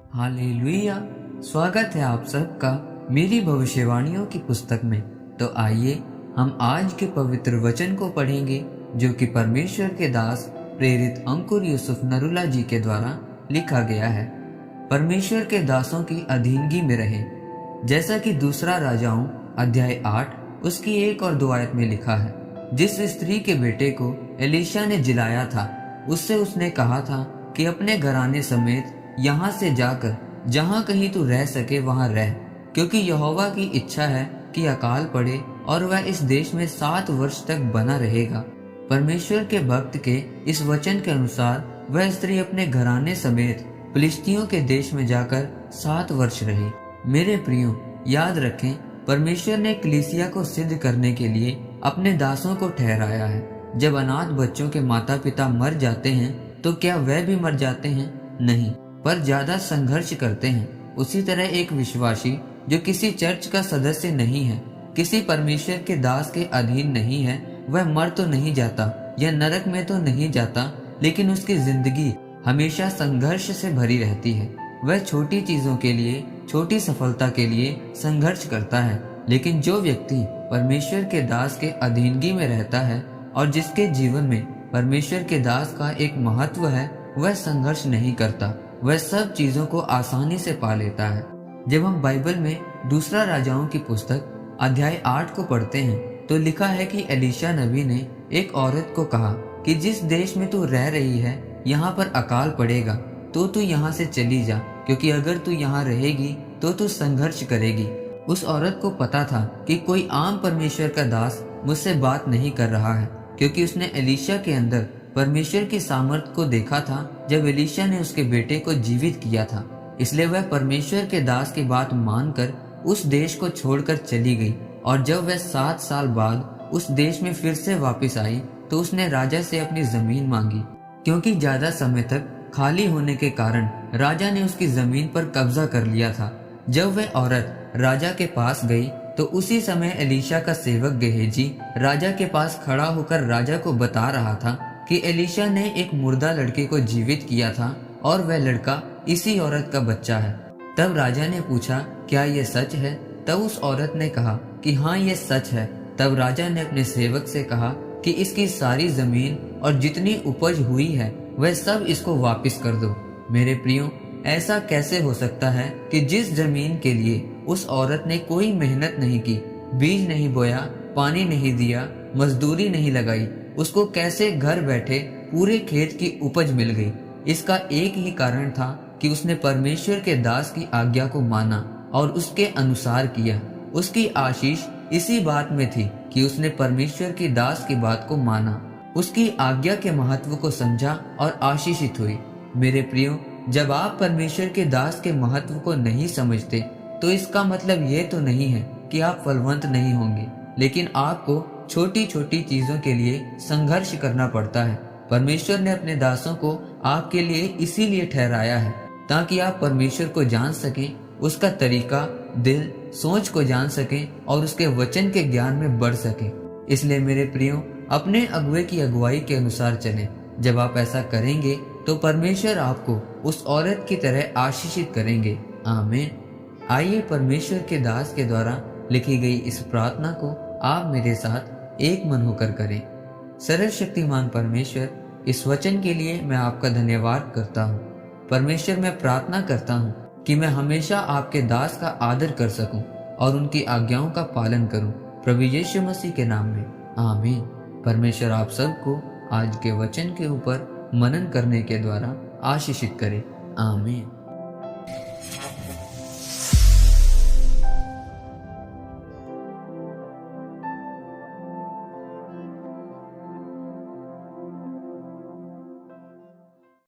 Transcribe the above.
Hallelujah. स्वागत है आप सबका मेरी भविष्यवाणियों की पुस्तक में। तो आइए हम आज के पवित्र वचन को पढ़ेंगे जो कि परमेश्वर के दास प्रेरित अंकुर यूसुफ नरूला जी के द्वारा लिखा गया है। परमेश्वर के दासों की अधीनगी में रहें, जैसा कि दूसरा राजाओं अध्याय 8 उसकी 1 और 2 आयत में लिखा है। जिस स्त्री के बेटे को एलीशा ने जिलाया था, उससे उसने कहा था कि अपने घराने समेत यहाँ से जाकर जहाँ कहीं तू रह सके वहाँ रह, क्योंकि यहोवा की इच्छा है कि अकाल पड़े और वह इस देश में 7 वर्ष तक बना रहेगा। परमेश्वर के भक्त के इस वचन के अनुसार वह स्त्री अपने घराने समेत फिलिस्तियों के देश में जाकर 7 वर्ष रही। मेरे प्रियो, याद रखें, परमेश्वर ने कलीसिया को सिद्ध करने के लिए अपने दासों को ठहराया है। जब अनाथ बच्चों के माता पिता मर जाते हैं तो क्या वह भी मर जाते हैं? नहीं, पर ज्यादा संघर्ष करते हैं। उसी तरह एक विश्वासी जो किसी चर्च का सदस्य नहीं है, किसी परमेश्वर के दास के अधीन नहीं है, वह मर तो नहीं जाता या नरक में तो नहीं जाता, लेकिन उसकी जिंदगी हमेशा संघर्ष से भरी रहती है। वह छोटी चीजों के लिए, छोटी सफलता के लिए संघर्ष करता है। लेकिन जो व्यक्ति परमेश्वर के दास के अधीनगी में रहता है और जिसके जीवन में परमेश्वर के दास का एक महत्व है, वह संघर्ष नहीं करता, वह सब चीजों को आसानी से पा लेता है। जब हम बाइबल में दूसरा राजाओं की पुस्तक अध्याय 8 को पढ़ते हैं तो लिखा है कि एलीशा नबी ने एक औरत को कहा कि जिस देश में तू रह रही है यहाँ पर अकाल पड़ेगा, तो तू यहाँ से चली जा, क्योंकि अगर तू यहाँ रहेगी तो तू संघर्ष करेगी। उस औरत को पता था कि कोई आम परमेश्वर का दास मुझसे बात नहीं कर रहा है, क्योंकि उसने एलीशा के अंदर परमेश्वर की सामर्थ को देखा था जब एलीशा ने उसके बेटे को जीवित किया था। इसलिए वह परमेश्वर के दास की बात मानकर उस देश को छोड़कर चली गई। और जब वह 7 साल बाद उस देश में फिर से वापस आई तो उसने राजा से अपनी जमीन मांगी, क्योंकि ज्यादा समय तक खाली होने के कारण राजा ने उसकी जमीन पर कब्जा कर लिया था। जब वह औरत राजा के पास गई तो उसी समय एलीशा का सेवक गेहजी राजा के पास खड़ा होकर राजा को बता रहा था कि एलीशा ने एक मुर्दा लड़के को जीवित किया था और वह लड़का इसी औरत का बच्चा है। तब राजा ने पूछा, क्या यह सच है? तब उस औरत ने कहा कि हाँ, यह सच है। तब राजा ने अपने सेवक से कहा कि इसकी सारी जमीन और जितनी उपज हुई है वह सब इसको वापस कर दो। मेरे प्रियो, ऐसा कैसे हो सकता है कि जिस जमीन के लिए उस औरत ने कोई मेहनत नहीं की, बीज नहीं बोया, पानी नहीं दिया, मजदूरी नहीं लगाई, उसको कैसे घर बैठे पूरे खेत की उपज मिल गई? इसका एक ही कारण था कि उसने परमेश्वर के दास की आज्ञा को माना और उसके अनुसार किया। उसकी आशीष इसी बात में थी कि उसने परमेश्वर की दास की बात को माना, उसकी आज्ञा के महत्व को समझा और आशीषित हुई। मेरे प्रियो, जब आप परमेश्वर के दास के महत्व को नहीं समझते तो इसका मतलब ये तो नहीं है कि आप फलवंत नहीं होंगे, लेकिन आपको छोटी छोटी चीजों के लिए संघर्ष करना पड़ता है। परमेश्वर ने अपने दासों को आपके लिए इसीलिए ठहराया है ताकि आप परमेश्वर को जान सकें, उसका तरीका, दिल, सोच को जान सकें और उसके वचन के ज्ञान में बढ़ सकें। इसलिए मेरे प्रियो, अपने अगुवे की अगुवाई के अनुसार चलें। जब आप ऐसा करेंगे तो परमेश्वर आपको उस औरत की तरह आशीषित करेंगे। आमीन। आइए परमेश्वर के दास के द्वारा लिखी गई इस प्रार्थना को आप मेरे साथ एक मन होकर करें। सर्वशक्तिमान परमेश्वर, इस वचन के लिए मैं आपका धन्यवाद करता हूँ। परमेश्वर, मैं प्रार्थना करता हूँ कि मैं हमेशा आपके दास का आदर कर सकूं और उनकी आज्ञाओं का पालन करूं। प्रभु यीशु मसीह के नाम में, आमीन। परमेश्वर आप सबको आज के वचन के ऊपर मनन करने के द्वारा आशीषित करे। आमीन।